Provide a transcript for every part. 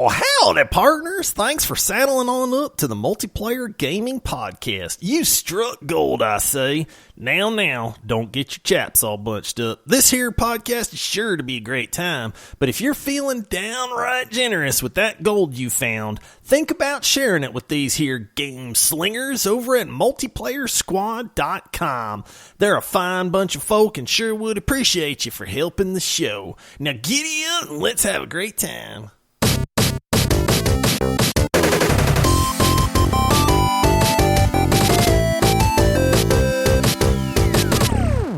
Well, howdy, partners. Thanks for saddling on up to the Multiplayer Gaming Podcast. You struck gold, I say. Now, don't get your chaps all bunched up. This here podcast is sure to be a great time, but if you're feeling downright generous with that gold you found, think about sharing it with these here game slingers over at multiplayersquad.com. They're a fine bunch of folk and sure would appreciate you for helping the show. Now giddy up and let's have a great time.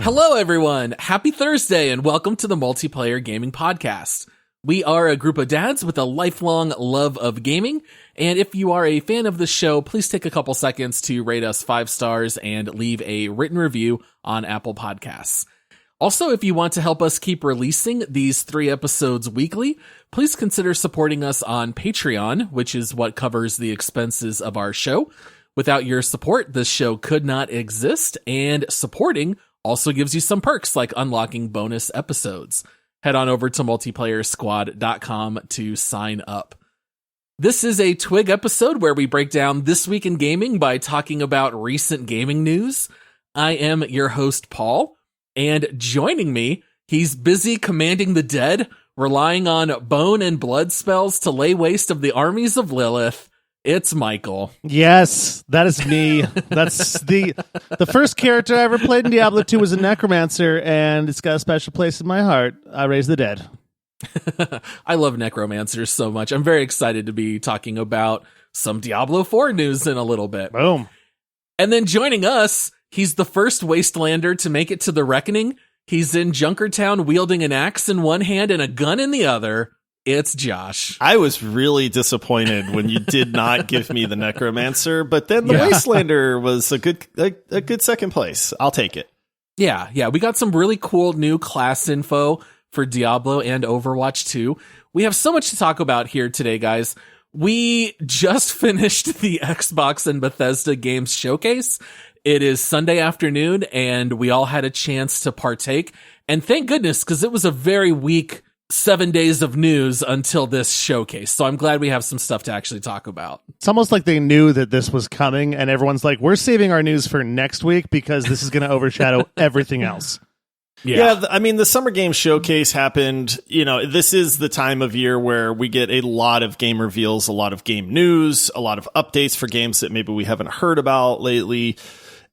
Hello, everyone. Happy Thursday, and welcome to the Multiplayer Gaming Podcast. We are a group of dads with a lifelong love of gaming, and if you are a fan of the show, please take a couple seconds to rate us 5 stars and leave a written review on Apple Podcasts. Also, if you want to help us keep releasing these 3 episodes weekly, please consider supporting us on Patreon, which is what covers the expenses of our show. Without your support, this show could not exist, and supporting also gives you some perks like unlocking bonus episodes. Head on over to multiplayersquad.com to sign up. This is a Twig episode where we break down this week in gaming by talking about recent gaming news. I am your host, Paul, and joining me, he's busy commanding the dead, relying on bone and blood spells to lay waste of the armies of Lilith. It's Michael. Yes, that is me. That's the first character I ever played in Diablo 2 was a necromancer, and it's got a special place in my heart. I raise the dead. I love necromancers so much. I'm very excited to be talking about some Diablo 4 news in a little bit. Boom. And then joining us, he's the first Wastelander to make it to the Reckoning. He's in Junkertown wielding an axe in one hand and a gun in the other. It's Josh. I was really disappointed when you did not give me the Necromancer, but then the Wastelander was a good second place. I'll take it. Yeah. We got some really cool new class info for Diablo and Overwatch 2. We have so much to talk about here today, guys. We just finished the Xbox and Bethesda Games Showcase. It is Sunday afternoon, and we all had a chance to partake. And thank goodness, because it was a very weak 7 days of news until this showcase. So I'm glad we have some stuff to actually talk about. It's almost like they knew that this was coming, and everyone's like, we're saving our news for next week because this is going to overshadow everything else. Yeah, I mean, the Summer Games Showcase happened. You know, this is the time of year where we get a lot of game reveals, a lot of game news, a lot of updates for games that maybe we haven't heard about lately.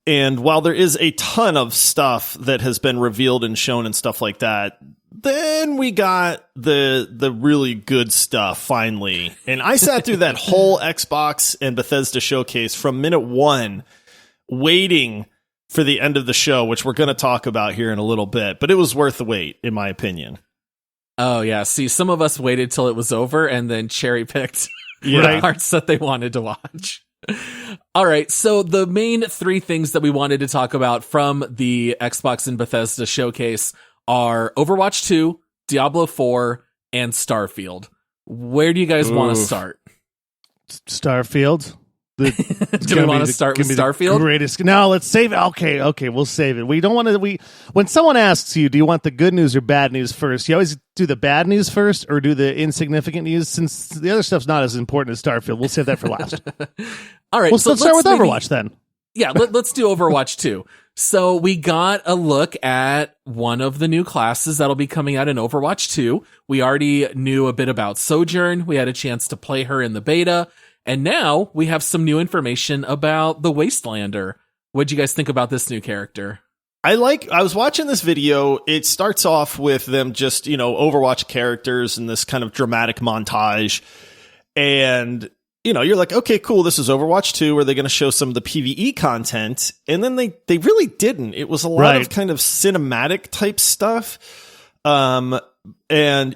And while there is a ton of stuff that has been revealed and shown and stuff like that, then we got the really good stuff finally. And I sat through that whole Xbox and Bethesda showcase from minute 1, waiting for the end of the show, which we're going to talk about here in a little bit. But it was worth the wait, in my opinion. Oh, yeah. See, some of us waited till it was over and then cherry-picked the parts that they wanted to watch. All right, so the main 3 things that we wanted to talk about from the Xbox and Bethesda showcase are Overwatch 2, Diablo 4, and Starfield. Where do you guys want to start? Starfield. Do we want to start with Starfield? Greatest. No, let's save it. Okay, we'll save it. We don't want to. When someone asks you, do you want the good news or bad news first? You always do the bad news first, or do the insignificant news. Since the other stuff's not as important as Starfield, we'll save that for last. All right, well, so let's start with Overwatch then. Yeah, let's do Overwatch 2. So we got a look at one of the new classes that'll be coming out in Overwatch 2. We already knew a bit about Sojourn. We had a chance to play her in the beta. And now we have some new information about the Wastelander. What'd you guys think about this new character? I was watching this video. It starts off with them just, Overwatch characters and this kind of dramatic montage. And, you're like, okay, cool. This is Overwatch 2. Are they going to show some of the PvE content? And then they really didn't. It was a lot of kind of cinematic type stuff. And,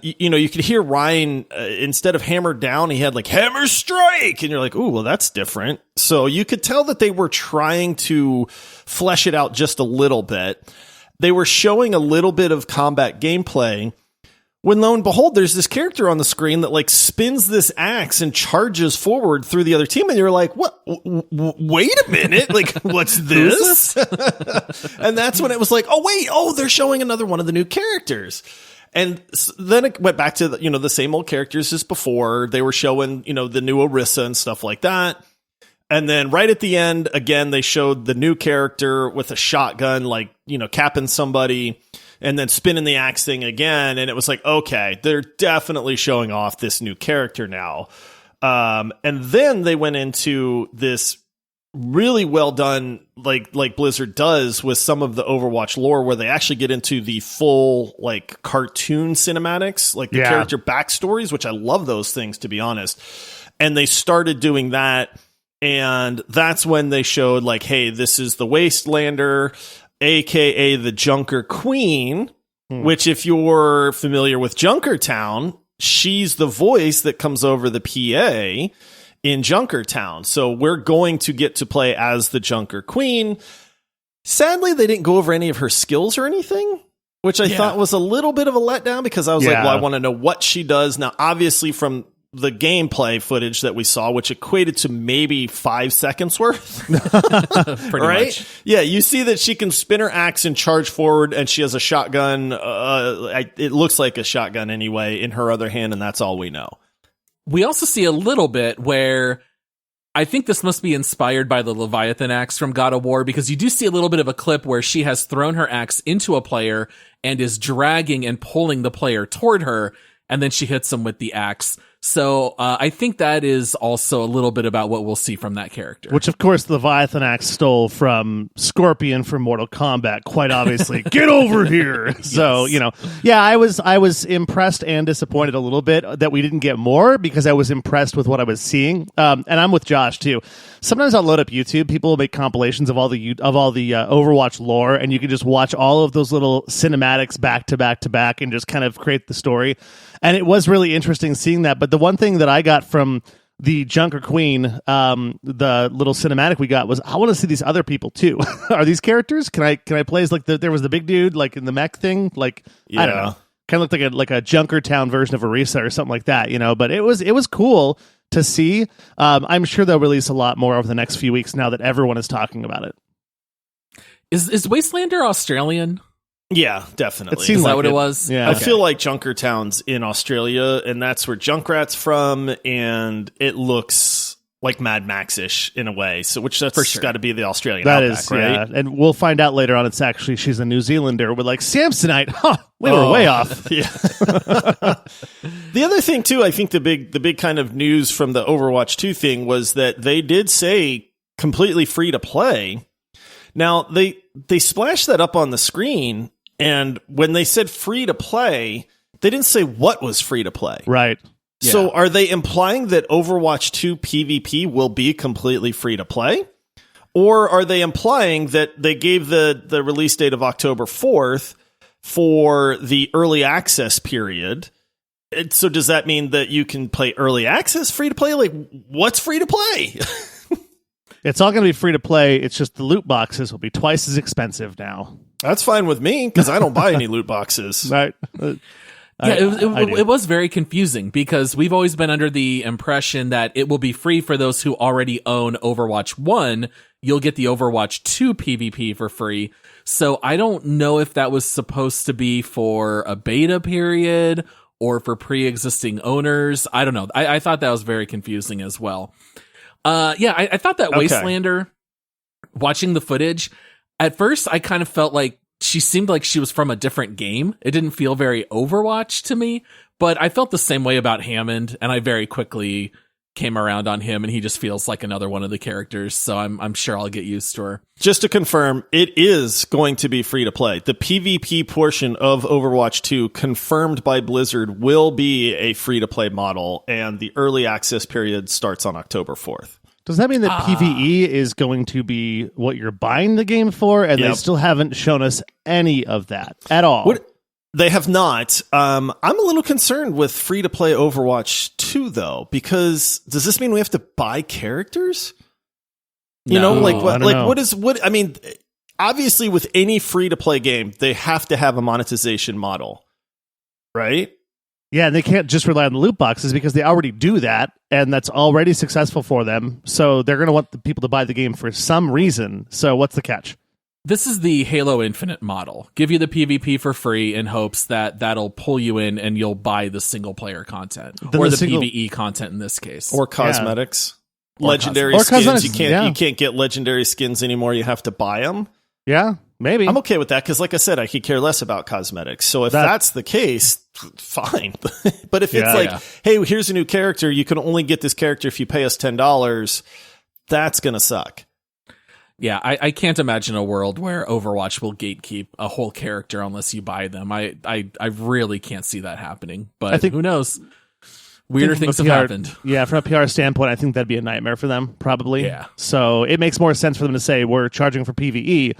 you could hear Ryan, instead of hammer down, he had like hammer strike. And you're like, ooh, well, that's different. So you could tell that they were trying to flesh it out just a little bit. They were showing a little bit of combat gameplay when lo and behold, there's this character on the screen that like spins this axe and charges forward through the other team. And you're like, what? Wait a minute. Like, what's this? And that's when it was like, oh, wait. Oh, they're showing another one of the new characters. And then it went back to the same old characters as before. They were showing, the new Orisa and stuff like that. And then right at the end, again, they showed the new character with a shotgun, like, capping somebody and then spinning the axe thing again. And it was like, okay, they're definitely showing off this new character now. And then they went into this really well done, like Blizzard does with some of the Overwatch lore, where they actually get into the full like cartoon cinematics, like the character backstories, which I love those things, to be honest. And they started doing that. And that's when they showed like, hey, this is the Wastelander, aka the Junker Queen, which if you're familiar with Junkertown, she's the voice that comes over the PA in Junkertown. So we're going to get to play as the Junker Queen. Sadly, they didn't go over any of her skills or anything, which I thought was a little bit of a letdown, because I was like, well, I want to know what she does. Now, obviously, from the gameplay footage that we saw, which equated to maybe 5 seconds worth. Pretty much. Yeah, you see that she can spin her axe and charge forward, and she has a shotgun. It looks like a shotgun anyway in her other hand, and that's all we know. We also see a little bit where I think this must be inspired by the Leviathan axe from God of War, because you do see a little bit of a clip where she has thrown her axe into a player and is dragging and pulling the player toward her, and then she hits him with the axe. So I think that is also a little bit about what we'll see from that character. Which, of course, the Leviathan axe stole from Scorpion from Mortal Kombat, quite obviously. Get over here! Yes. So, I was impressed and disappointed a little bit that we didn't get more, because I was impressed with what I was seeing. And I'm with Josh, too. Sometimes I'll load up YouTube. People will make compilations of all the Overwatch lore, and you can just watch all of those little cinematics back to back to back and just kind of create the story. And it was really interesting seeing that. But the one thing that I got from the Junker Queen, the little cinematic we got, was I want to see these other people too. Are these characters? Can I play as like there was the big dude like in the mech thing? Like, I don't know. Kind of looked like a Junkertown version of Orisa or something like that, But it was cool to see. I'm sure they'll release a lot more over the next few weeks now that everyone is talking about it. Is Wastelander Australian? Yeah, definitely. It seems like what it was? Yeah. I feel like Junkertown's in Australia, and that's where Junkrat's from, and it looks like Mad Max-ish in a way. So, which that's sure got to be the Australian that outback, is, right? Yeah. And we'll find out later on. She's a New Zealander. We're like, Samsonite. Huh, we were way off. Yeah. The other thing too, I think the big kind of news from the Overwatch 2 thing was that they did say completely free to play. Now they splashed that up on the screen. And when they said free to play, they didn't say what was free to play. Right. Yeah. So are they implying that Overwatch 2 PvP will be completely free to play? Or are they implying that they gave the release date of October 4th for the early access period? And so does that mean that you can play early access free to play? Like, what's free to play? It's all going to be free to play. It's just the loot boxes will be twice as expensive now. That's fine with me, because I don't buy any loot boxes. Right. It was very confusing, because we've always been under the impression that it will be free for those who already own Overwatch 1. You'll get the Overwatch 2 PvP for free. So I don't know if that was supposed to be for a beta period or for pre-existing owners. I don't know. I thought that was very confusing as well. I thought that Wastelander, watching the footage, at first I kind of felt like she seemed like she was from a different game. It didn't feel very Overwatch to me, but I felt the same way about Hammond, and I very quickly came around on him, and he just feels like another one of the characters, so I'm sure I'll get used to her. Just to confirm, it is going to be free to play. The PvP portion of Overwatch 2, confirmed by Blizzard, will be a free to play model, and the early access period starts on October 4th. Does that mean that PvE is going to be what you're buying the game for? And they still haven't shown us any of that at all. They have not. I'm a little concerned with free-to-play Overwatch 2, though, because does this mean we have to buy characters? No. I mean, obviously with any free-to-play game, they have to have a monetization model, right? Yeah, and they can't just rely on the loot boxes, because they already do that, and that's already successful for them. So they're going to want the people to buy the game for some reason. So what's the catch? This is the Halo Infinite model. Give you the PvP for free in hopes that that'll pull you in and you'll buy the single player content or the PvE content in this case, or cosmetics, legendary skins. You can't get legendary skins anymore. You have to buy them. Yeah, maybe. I'm okay with that because, like I said, I could care less about cosmetics. So if that's the case, fine. But if it's hey, here's a new character, you can only get this character if you pay us $10. That's gonna suck. Yeah, I can't imagine a world where Overwatch will gatekeep a whole character unless you buy them. I really can't see that happening. But I think, who knows? Weirder things have happened. Yeah, from a PR standpoint, I think that'd be a nightmare for them, probably. Yeah. So it makes more sense for them to say we're charging for PvE.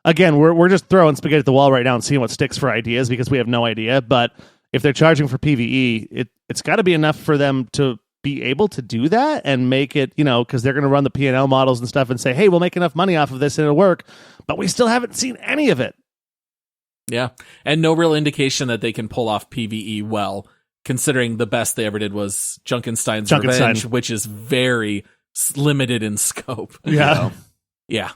Again, we're just throwing spaghetti at the wall right now and seeing what sticks for ideas because we have no idea. But if they're charging for PvE, it's got to be enough for them to be able to do that and make it, because they're going to run the P&L models and stuff and say, hey, we'll make enough money off of this and it'll work. But we still haven't seen any of it. Yeah. And no real indication that they can pull off PvE well, considering the best they ever did was Junkenstein's Revenge, which is very limited in scope. Yeah. Yeah.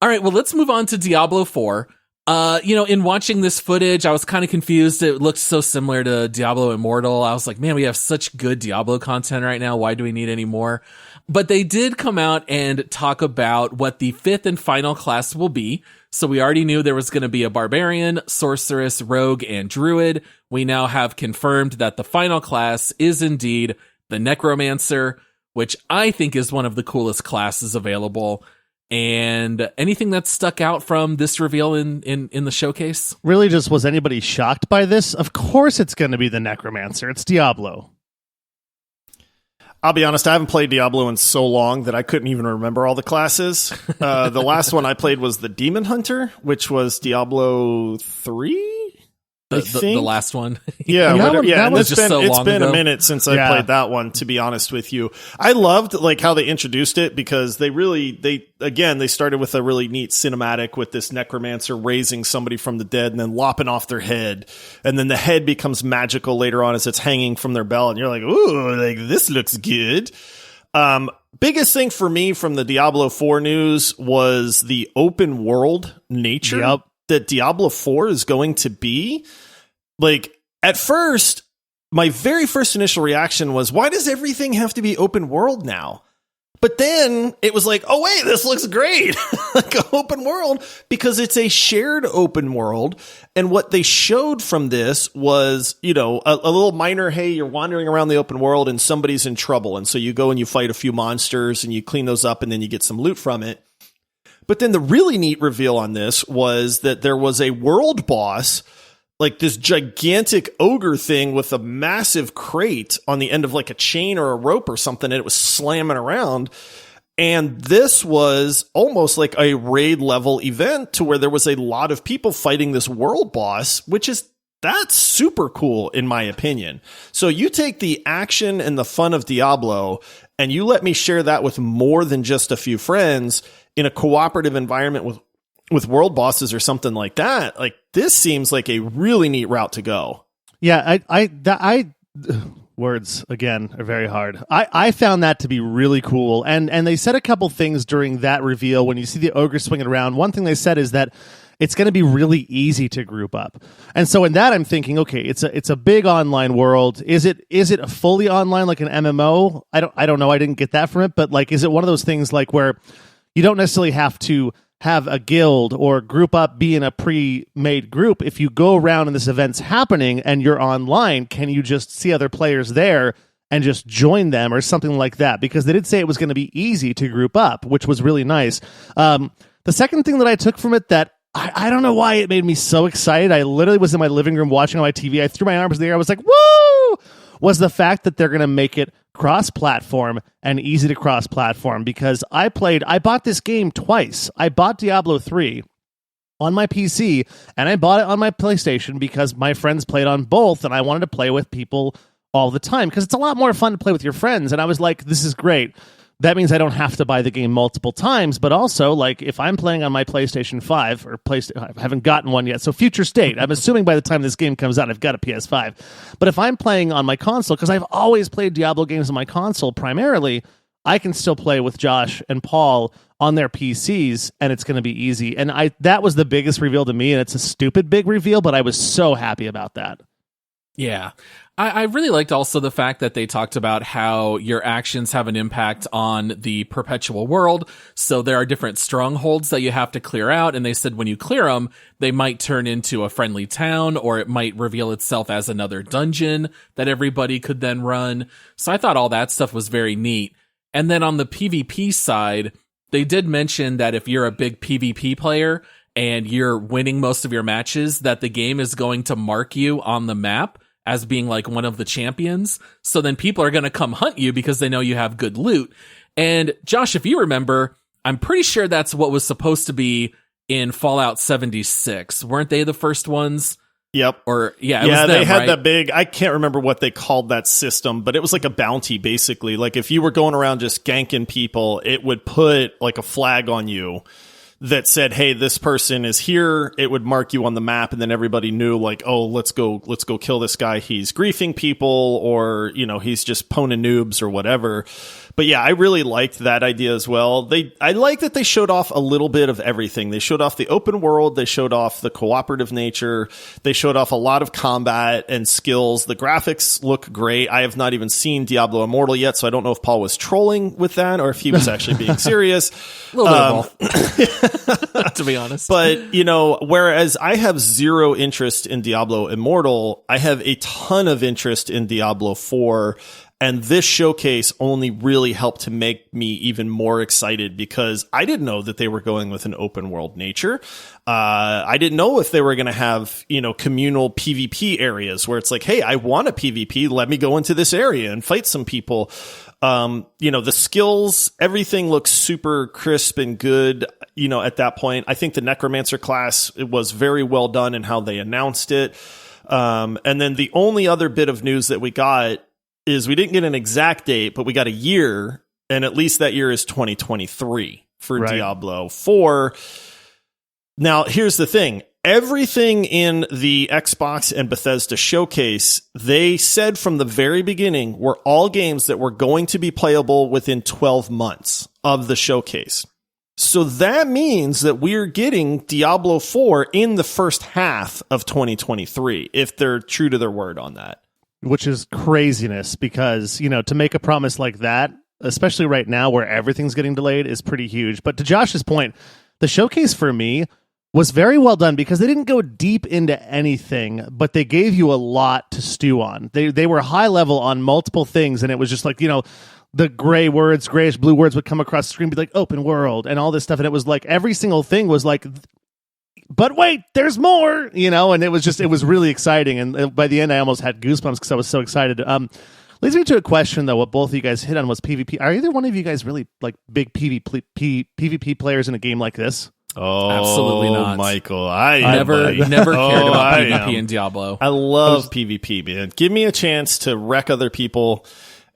All right. Well, let's move on to Diablo 4. In watching this footage, I was kind of confused. It looked so similar to Diablo Immortal. I was like, man, we have such good Diablo content right now. Why do we need any more? But they did come out and talk about what the 5th and final class will be. So we already knew there was going to be a barbarian, sorceress, rogue, and druid. We now have confirmed that the final class is indeed the necromancer, which I think is one of the coolest classes available. And anything that stuck out from this reveal in the showcase? Really, just was anybody shocked by this? Of course it's going to be the Necromancer. It's Diablo. I'll be honest, I haven't played Diablo in so long that I couldn't even remember all the classes. The last one I played was the Demon Hunter, which was Diablo 3? The last one. Yeah, it's been ago. A minute since I played that one, to be honest with you. I loved how they introduced it because they started with a really neat cinematic with this necromancer raising somebody from the dead and then lopping off their head. And then the head becomes magical later on as it's hanging from their belt. And you're like, ooh, this looks good. Biggest thing for me from the Diablo 4 news was the open world nature that Diablo 4 is going to be. At first, my very first initial reaction was, why does everything have to be open world now? But then it was like, oh wait, this looks great. Open world, because it's a shared open world. And what they showed from this was, a little minor, hey, you're wandering around the open world and somebody's in trouble. And so you go and you fight a few monsters and you clean those up and then you get some loot from it. But then the really neat reveal on this was that there was a world boss, this gigantic ogre thing with a massive crate on the end of a chain or a rope or something, and it was slamming around. And this was almost like a raid level event to where there was a lot of people fighting this world boss, that's super cool in my opinion. So you take the action and the fun of Diablo and you let me share that with more than just a few friends in a cooperative environment with world bosses or something like that. This seems like a really neat route to go. Yeah, words again are very hard. I found that to be really cool, and they said a couple things during that reveal when you see the ogre swinging around. One thing they said is that it's going to be really easy to group up, and so in that I'm thinking, okay, it's a big online world. Is it fully online like an MMO? I don't know. I didn't get that from it, but is it one of those things where you don't necessarily have to have a guild or group up, be in a pre-made group? If you go around and this event's happening and you're online, can you just see other players there and just join them or something like that? Because they did say it was going to be easy to group up, which was really nice. The second thing that I took from it that I don't know why it made me so excited. I literally was in my living room watching on my TV. I threw my arms in the air. I was like, woo! Was the fact that they're going to make it cross-platform and easy to cross-platform, because I bought this game twice. I bought Diablo 3 on my PC, and I bought it on my PlayStation because my friends played on both, and I wanted to play with people all the time, because it's a lot more fun to play with your friends, and I was like, this is great. That means I don't have to buy the game multiple times, but also, if I'm playing on my PlayStation 5, or I haven't gotten one yet, so future state, I'm assuming by the time this game comes out, I've got a PS5. But if I'm playing on my console, because I've always played Diablo games on my console primarily, I can still play with Josh and Paul on their PCs, and it's going to be easy. And that was the biggest reveal to me, and it's a stupid big reveal, but I was so happy about that. Yeah. I really liked also the fact that they talked about how your actions have an impact on the perpetual world. So there are different strongholds that you have to clear out. And they said when you clear them, they might turn into a friendly town, or it might reveal itself as another dungeon that everybody could then run. So I thought all that stuff was very neat. And then on the PvP side, they did mention that if you're a big PvP player and you're winning most of your matches, that the game is going to mark you on the map as being like one of the champions. So then people are going to come hunt you because they know you have good loot. And Josh, if you remember, I'm pretty sure that's what was supposed to be in Fallout 76. Weren't they the first ones? Yep. Or it was them, they had right? that big, I can't remember what they called that system, but it was like a bounty basically. Like if you were going around just ganking people, it would put like a flag on you that said, hey, this person is here. It would mark you on the map, and then everybody knew, like, oh, let's go kill this guy. He's griefing people, or, he's just poning noobs or whatever. But yeah, I really liked that idea as well. I like that they showed off a little bit of everything. They showed off the open world. They showed off the cooperative nature. They showed off a lot of combat and skills. The graphics look great. I have not even seen Diablo Immortal yet, so I don't know if Paul was trolling with that or if he was actually being serious. A little bit of both, to be honest. But, whereas I have zero interest in Diablo Immortal, I have a ton of interest in Diablo 4. And this showcase only really helped to make me even more excited because I didn't know that they were going with an open world nature. I didn't know if they were going to have, communal PvP areas where it's like, hey, I want a PvP. Let me go into this area and fight some people. The skills, everything looks super crisp and good, at that point. I think the Necromancer class, it was very well done in how they announced it. And then the only other bit of news that we got is we didn't get an exact date, but we got a year, and at least that year is 2023 for Diablo 4. Now, here's the thing. Everything in the Xbox and Bethesda showcase, they said from the very beginning, were all games that were going to be playable within 12 months of the showcase. So that means that we're getting Diablo 4 in the first half of 2023, if they're true to their word on that. Which is craziness because, to make a promise like that, especially right now where everything's getting delayed, is pretty huge. But to Josh's point, the showcase for me was very well done because they didn't go deep into anything, but they gave you a lot to stew on. They were high level on multiple things, and it was just like, the grayish blue words would come across the screen, be like open world and all this stuff. And it was like every single thing was like, but wait, there's more, and it was really exciting. And by the end, I almost had goosebumps because I was so excited. Leads me to a question, though. What both of you guys hit on was PvP. Are either one of you guys really like big PvP players in a game like this? Oh, absolutely not, Michael. I never cared about PvP in Diablo. I love PvP, man. Give me a chance to wreck other people,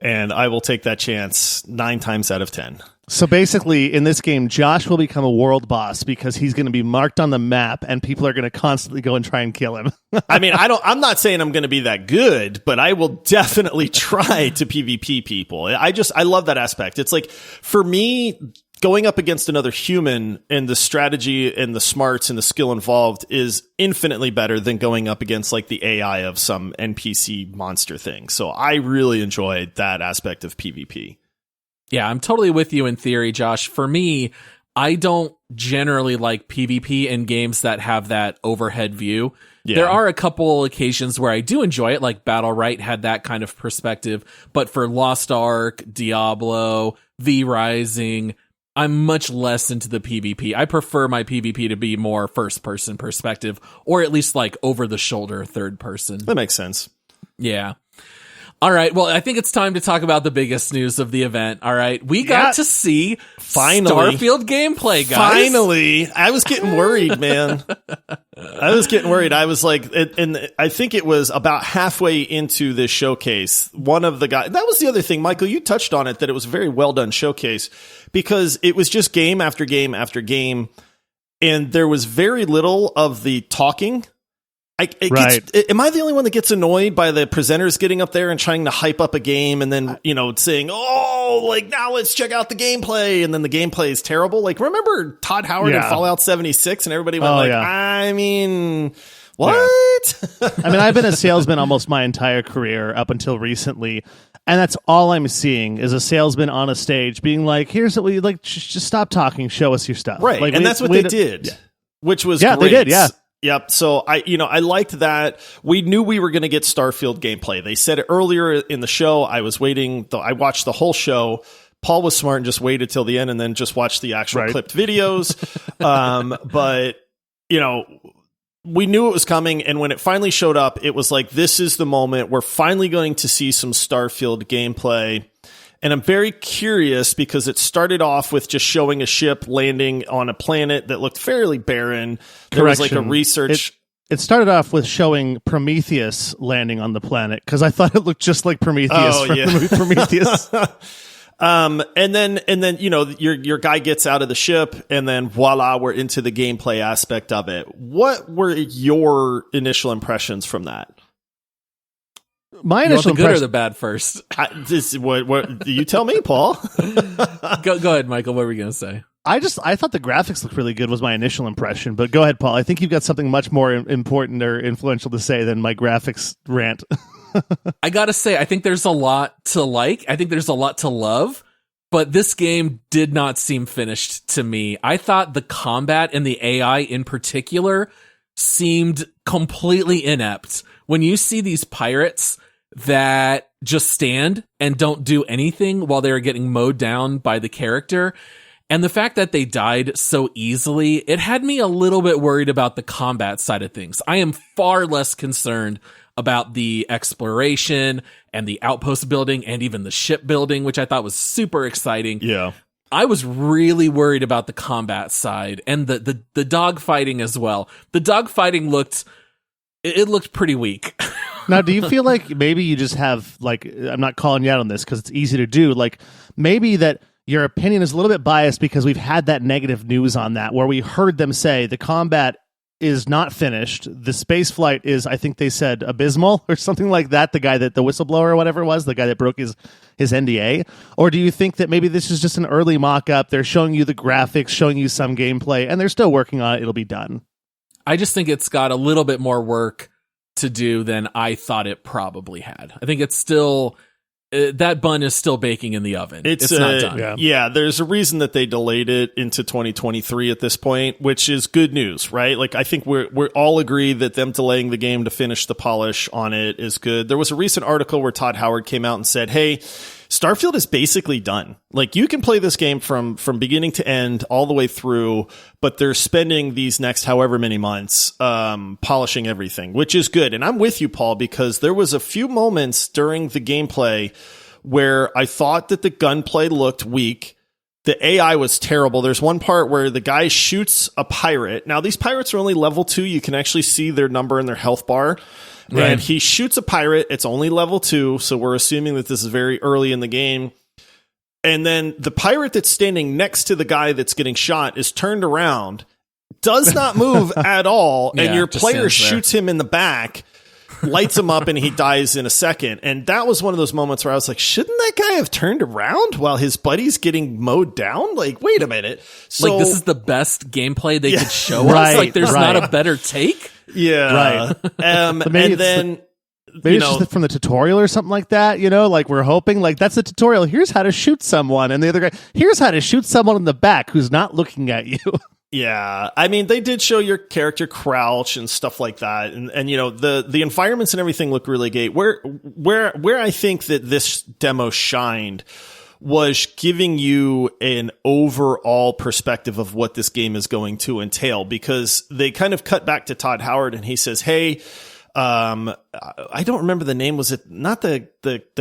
and I will take that chance 9 times out of 10. So basically, in this game, Josh will become a world boss because he's going to be marked on the map, and people are going to constantly go and try and kill him. I mean, I'm not saying I'm going to be that good, but I will definitely try to PvP people. I love that aspect. It's like, for me, going up against another human and the strategy and the smarts and the skill involved is infinitely better than going up against like the AI of some NPC monster thing. So I really enjoyed that aspect of PvP. Yeah, I'm totally with you in theory, Josh. For me, I don't generally like PvP in games that have that overhead view. Yeah. There are a couple occasions where I do enjoy it, like Battle Right had that kind of perspective. But for Lost Ark, Diablo, V Rising, I'm much less into the PvP. I prefer my PvP to be more first-person perspective, or at least like over-the-shoulder third person. That makes sense. Yeah. All right, well, I think it's time to talk about the biggest news of the event. All right, we got to see Starfield gameplay, guys. Finally. I was getting worried, man. I was like, and I think it was about halfway into this showcase, one of the guys, that was the other thing, Michael, you touched on it, that it was a very well done showcase because it was just game after game after game, and there was very little of the talking. Am I the only one that gets annoyed by the presenters getting up there and trying to hype up a game and then, saying, oh, like now let's check out the gameplay. And then the gameplay is terrible. Like, remember Todd Howard in Fallout 76 and everybody went I mean, what? Yeah. I mean, I've been a salesman almost my entire career up until recently. And that's all I'm seeing is a salesman on a stage being like, here's what we like. Just stop talking. Show us your stuff. Right. Like, and that's what they did, which was great. They did. Yeah. Yep. So I liked that. We knew we were going to get Starfield gameplay. They said it earlier in the show. I was waiting. I watched the whole show. Paul was smart and just waited till the end and then just watched the actual clipped videos. But we knew it was coming. And when it finally showed up, it was like, this is the moment. We're finally going to see some Starfield gameplay. And I'm very curious because it started off with just showing a ship landing on a planet that looked fairly barren. There was like a research. It started off with showing Prometheus landing on the planet because I thought it looked just like Prometheus from the movie Prometheus. And then your guy gets out of the ship and then voila, we're into the gameplay aspect of it. What were your initial impressions from that? My initial good or the bad first? What you tell me, Paul. Go ahead, Michael. What were we going to say? I thought the graphics looked really good was my initial impression, but go ahead, Paul. I think you've got something much more important or influential to say than my graphics rant. I gotta say, I think there's a lot to like. I think there's a lot to love, but this game did not seem finished to me. I thought the combat and the AI in particular seemed completely inept. When you see these pirates that just stand and don't do anything while they're getting mowed down by the character, and the fact that they died so easily, it had me a little bit worried about the combat side of things. I am far less concerned about the exploration and the outpost building and even the ship building, which I thought was super exciting. Yeah. I was really worried about the combat side and the dog fighting as well. The dog fighting looked pretty weak. Now, do you feel like maybe you just have, like, I'm not calling you out on this because it's easy to do, like maybe that your opinion is a little bit biased because we've had that negative news on that where we heard them say the combat is not finished. The space flight is, I think they said, abysmal or something like that. The guy that the whistleblower or whatever it was, the guy that broke his NDA. Or do you think that maybe this is just an early mock-up? They're showing you the graphics, showing you some gameplay, and they're still working on it. It'll be done. I just think it's got a little bit more work to do than I thought it probably had. I think it's still... that bun is still baking in the oven. It's not done. Yeah, there's a reason that they delayed it into 2023 at this point, which is good news, right? Like, I think we're all agree that them delaying the game to finish the polish on it is good. There was a recent article where Todd Howard came out and said, hey, Starfield is basically done. Like, you can play this game from beginning to end all the way through, but they're spending these next however many months polishing everything, which is good. And I'm with you, Paul, because there was a few moments during the gameplay where I thought that the gunplay looked weak. The AI was terrible. There's one part where the guy shoots a pirate. Now, these pirates are only level 2. You can actually see their number in their health bar. Right. And he shoots a pirate. It's only level 2, so we're assuming that this is very early in the game. And then the pirate that's standing next to the guy that's getting shot is turned around, does not move at all, and your player shoots him in the back, lights him up, and he dies in a second. And that was one of those moments where I was like, shouldn't that guy have turned around while his buddy's getting mowed down? Like, wait a minute. So, like, this is the best gameplay they could show us? Like, there's not a better take? Yeah. Right. And then... Maybe it's just from the tutorial or something like that, like we're hoping, like that's the tutorial. Here's how to shoot someone. And the other guy, here's how to shoot someone in the back who's not looking at you. Yeah. I mean, they did show your character crouch and stuff like that. And the environments and everything look really great. Where I think that this demo shined was giving you an overall perspective of what this game is going to entail, because they kind of cut back to Todd Howard and he says, hey, I don't remember the name. Was it not the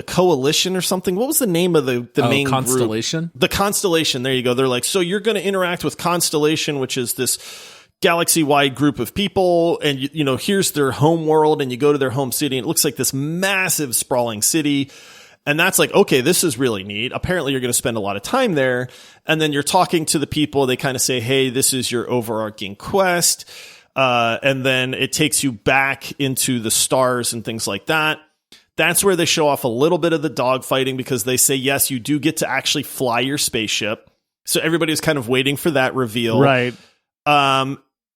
Coalition or something? What was the name of the main Constellation? Group? The Constellation. There you go. They're like, so you're going to interact with Constellation, which is this galaxy-wide group of people, and here's their home world, and you go to their home city, and it looks like this massive sprawling city. And that's like, okay, this is really neat. Apparently you're going to spend a lot of time there. And then you're talking to the people. They kind of say, hey, this is your overarching quest. and then it takes you back into the stars and things like that. That's where they show off a little bit of the dogfighting, because they say, yes, you do get to actually fly your spaceship. So everybody's kind of waiting for that reveal. Right.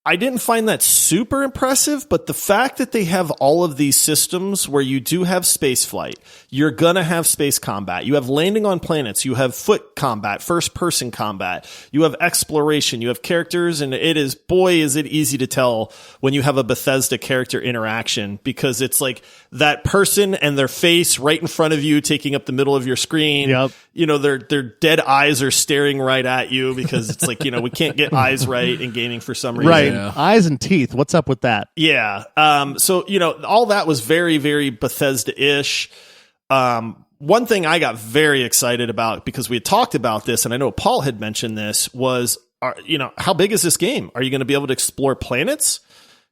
I didn't find that super impressive, but the fact that they have all of these systems where you do have space flight, you're going to have space combat. You have landing on planets. You have foot combat, first person combat. You have exploration. You have characters, and it is, boy, is it easy to tell when you have a Bethesda character interaction, because it's like that person and their face right in front of you taking up the middle of your screen. Yep. You know, their dead eyes are staring right at you, because it's like, you know, we can't get eyes right in gaming for some reason. Right. Yeah. Eyes and teeth. What's up with that? Yeah. So, you know, all that was very, very Bethesda-ish. One thing I got very excited about, because we had talked about this, and I know Paul had mentioned this, was, you know, how big is this game? Are you going to be able to explore planets?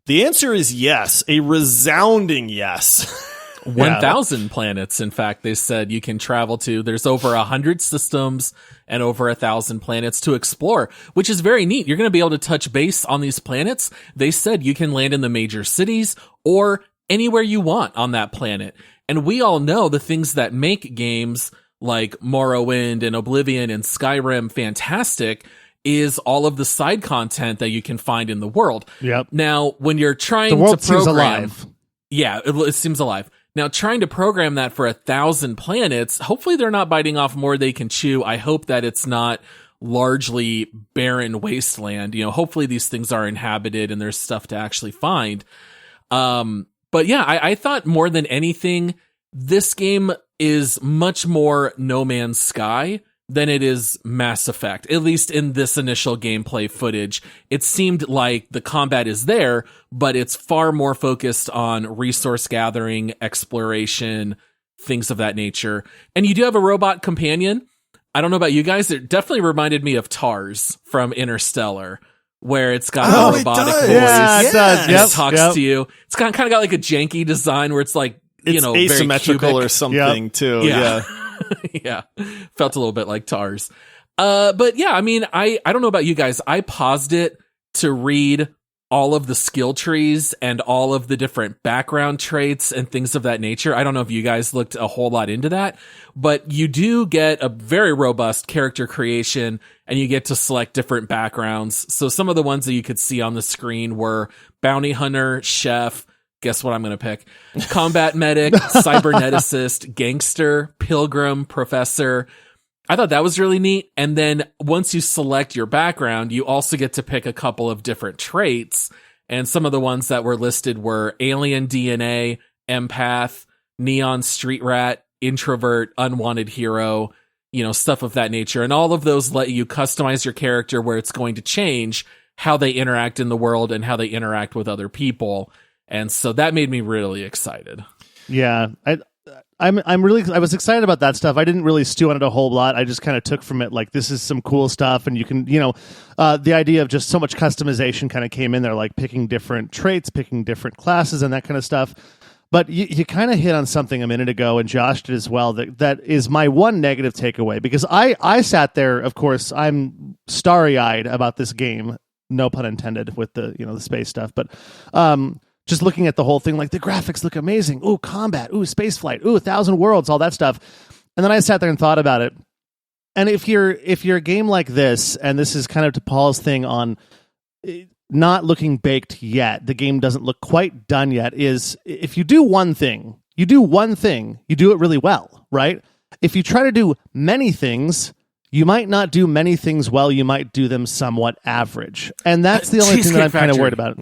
The answer is yes. A resounding yes. 1,000 planets. In fact, they said you can travel to. There's over 100 systems and over 1,000 planets to explore, which is very neat. You're going to be able to touch base on these planets. They said you can land in the major cities or anywhere you want on that planet. And we all know the things that make games like Morrowind and Oblivion and Skyrim fantastic is all of the side content that you can find in the world. Yep. Now, when you're trying The world to program, seems alive. yeah, it seems alive. Now, trying to program that for 1,000 planets, hopefully they're not biting off more they can chew. I hope that it's not largely barren wasteland. You know, hopefully these things are inhabited and there's stuff to actually find. But yeah, I thought more than anything, this game is much more No Man's Sky than it is Mass Effect, at least in this initial gameplay footage. It seemed like the combat is there, but it's far more focused on resource gathering, exploration, things of that nature. And you do have a robot companion. I don't know about you guys. It definitely reminded me of TARS from Interstellar, where it's got a robotic voice. Yeah, it does. And Yep, it talks to you. It's kind of got like a janky design where it's like, It's you know, asymmetrical very or something too. Yeah. Yeah. Felt a little bit like TARS. But yeah, I mean, I don't know about you guys. I paused it to read all of the skill trees and all of the different background traits and things of that nature. I don't know if you guys looked a whole lot into that, but you do get a very robust character creation and you get to select different backgrounds. So some of the ones that you could see on the screen were bounty hunter, chef, guess what I'm going to pick? Combat medic, cyberneticist, gangster, pilgrim, professor. I thought that was really neat. And then once you select your background, you also get to pick a couple of different traits. And some of the ones that were listed were alien DNA, empath, neon street rat, introvert, unwanted hero, you know, stuff of that nature. And all of those let you customize your character where it's going to change how they interact in the world and how they interact with other people. And so that made me really excited. Yeah, I was excited about that stuff. I didn't really stew on it a whole lot. I just kind of took from it like, this is some cool stuff, and you can, you know, the idea of just so much customization kind of came in there, like picking different traits, picking different classes, and that kind of stuff. But you kind of hit on something a minute ago, and Josh did as well. That is my one negative takeaway, because I sat there. Of course, I'm starry-eyed about this game. No pun intended with the the space stuff, but just looking at the whole thing, like the graphics look amazing. Ooh, combat. Ooh, space flight. Ooh, 1,000 worlds. All that stuff. And then I sat there and thought about it. And if you're a game like this, and this is kind of to Paul's thing on not looking baked yet, the game doesn't look quite done yet, is if you do one thing, you do it really well, right? If you try to do many things, you might not do many things well. You might do them somewhat average. And that's the only thing that I'm kind of worried about.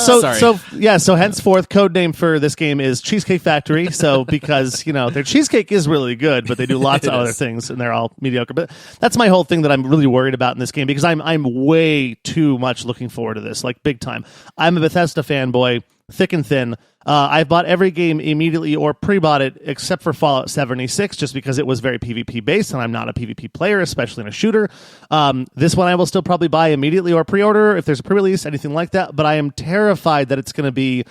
So henceforth, code name for this game is Cheesecake Factory. So because, their cheesecake is really good, but they do lots of other things and they're all mediocre. But that's my whole thing that I'm really worried about in this game, because I'm way too much looking forward to this, like big time. I'm a Bethesda fanboy, thick and thin. I've bought every game immediately or pre-bought it except for Fallout 76, just because it was very PvP based, and I'm not a PvP player, especially in a shooter. This one I will still probably buy immediately or pre-order if there's a pre-release, anything like that. But I am terrified that it's going to be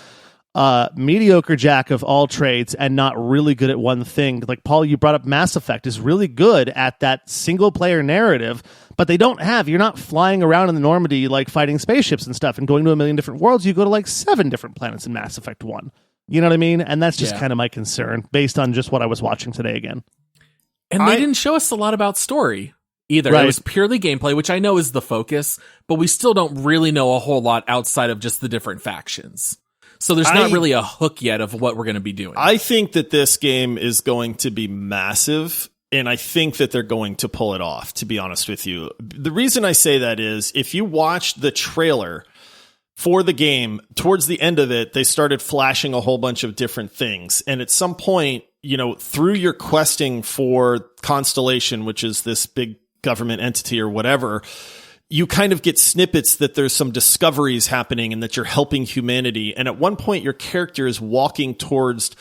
mediocre jack of all trades and not really good at one thing. Like, Paul, you brought up Mass Effect is really good at that single player narrative, but you're not flying around in the Normandy like fighting spaceships and stuff and going to a million different worlds. You go to like 7 different planets in Mass Effect 1. You know what I mean? And that's just kind of my concern based on just what I was watching today again. And they didn't show us a lot about story either. Right. It was purely gameplay, which I know is the focus, but we still don't really know a whole lot outside of just the different factions. So there's not really a hook yet of what we're going to be doing. I think that this game is going to be massive, and I think that they're going to pull it off, to be honest with you. The reason I say that is if you watch the trailer for the game, towards the end of it, they started flashing a whole bunch of different things. And at some point, through your questing for Constellation, which is this big government entity or whatever, you kind of get snippets that there's some discoveries happening and that you're helping humanity. And at one point, your character is walking towards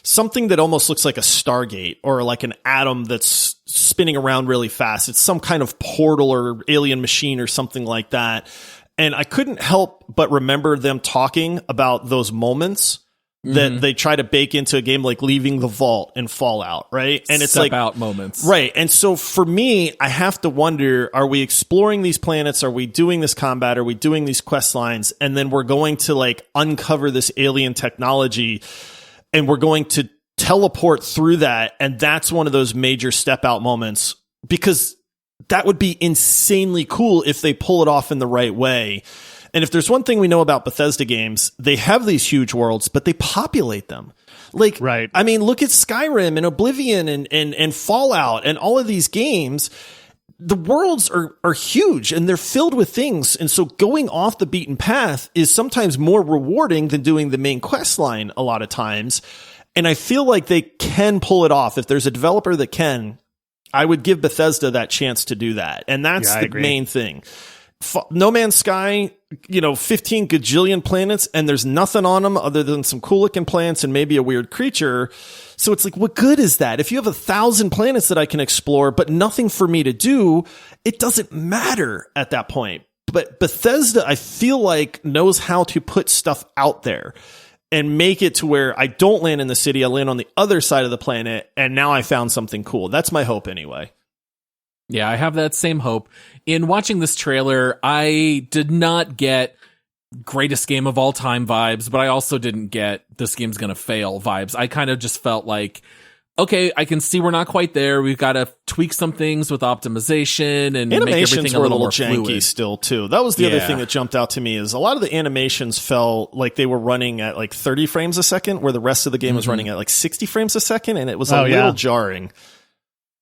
something that almost looks like a Stargate or like an atom that's spinning around really fast. It's some kind of portal or alien machine or something like that. And I couldn't help but remember them talking about those moments that they try to bake into a game, like leaving the vault in Fallout, right? And it's Step out moments. Right. And so for me, I have to wonder, are we exploring these planets? Are we doing this combat? Are we doing these quest lines? And then we're going to like uncover this alien technology and we're going to teleport through that. And that's one of those major step out moments, because that would be insanely cool if they pull it off in the right way. And if there's one thing we know about Bethesda games, they have these huge worlds, but they populate them. Like, right. I mean, look at Skyrim and Oblivion and Fallout and all of these games. The worlds are huge and they're filled with things. And so going off the beaten path is sometimes more rewarding than doing the main quest line a lot of times. And I feel like they can pull it off. If there's a developer that can, I would give Bethesda that chance to do that. And that's the main thing. No Man's Sky, 15 gajillion planets, and there's nothing on them other than some cool looking plants and maybe a weird creature. So it's like, what good is that? If you have 1,000 planets that I can explore, but nothing for me to do, it doesn't matter at that point. But Bethesda, I feel like, knows how to put stuff out there and make it to where I don't land in the city, I land on the other side of the planet, and now I found something cool. That's my hope anyway. Yeah, I have that same hope. In watching this trailer, I did not get greatest game of all time vibes, but I also didn't get this game's going to fail vibes. I kind of just felt like, okay, I can see we're not quite there. We've got to tweak some things with optimization and make everything a little more janky fluid. Still too. That was the other thing that jumped out to me, is a lot of the animations felt like they were running at like 30 frames a second, where the rest of the game was running at like 60 frames a second, and it was a little jarring.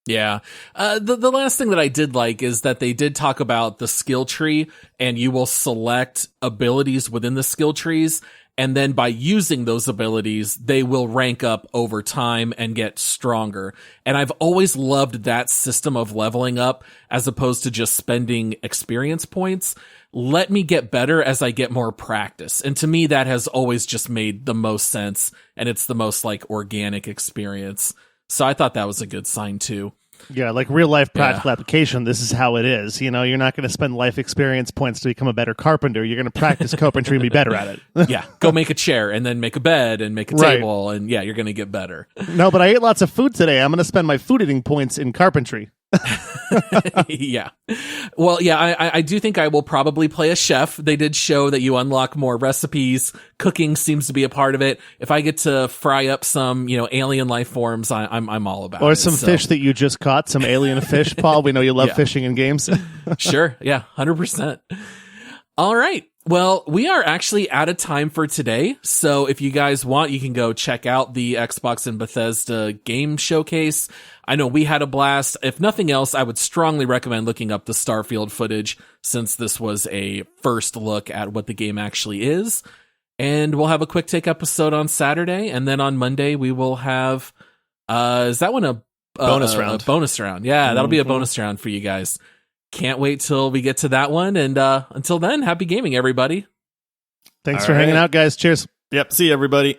Yeah. The last thing that I did like is that they did talk about the skill tree, and you will select abilities within the skill trees. And then by using those abilities, they will rank up over time and get stronger. And I've always loved that system of leveling up as opposed to just spending experience points. Let me get better as I get more practice. And to me, that has always just made the most sense. And it's the most like organic experience. So I thought that was a good sign too. Yeah, like real life practical application, this is how it is. You're not going to spend life experience points to become a better carpenter. You're going to practice carpentry and be better at it. Yeah, go make a chair and then make a bed and make a table, and you're going to get better. No, but I ate lots of food today. I'm going to spend my food eating points in carpentry. Yeah. Well, yeah, I do think I will probably play a chef. They did show that you unlock more recipes. Cooking seems to be a part of it. If I get to fry up some, alien life forms, I'm all about it. Or some fish that you just caught, some alien fish, Paul. We know you love fishing in games. Sure. Yeah. 100%. All right. Well, we are actually out of time for today. So if you guys want, you can go check out the Xbox and Bethesda game showcase. I know we had a blast. If nothing else, I would strongly recommend looking up the Starfield footage, since this was a first look at what the game actually is. And we'll have a quick take episode on Saturday. And then on Monday, we will have, is that one a bonus round? A bonus round. Yeah, that'll be a bonus round for you guys. Can't wait till we get to that one. And until then, happy gaming, everybody. Thanks for hanging out, guys. Cheers. Yep. See you, everybody.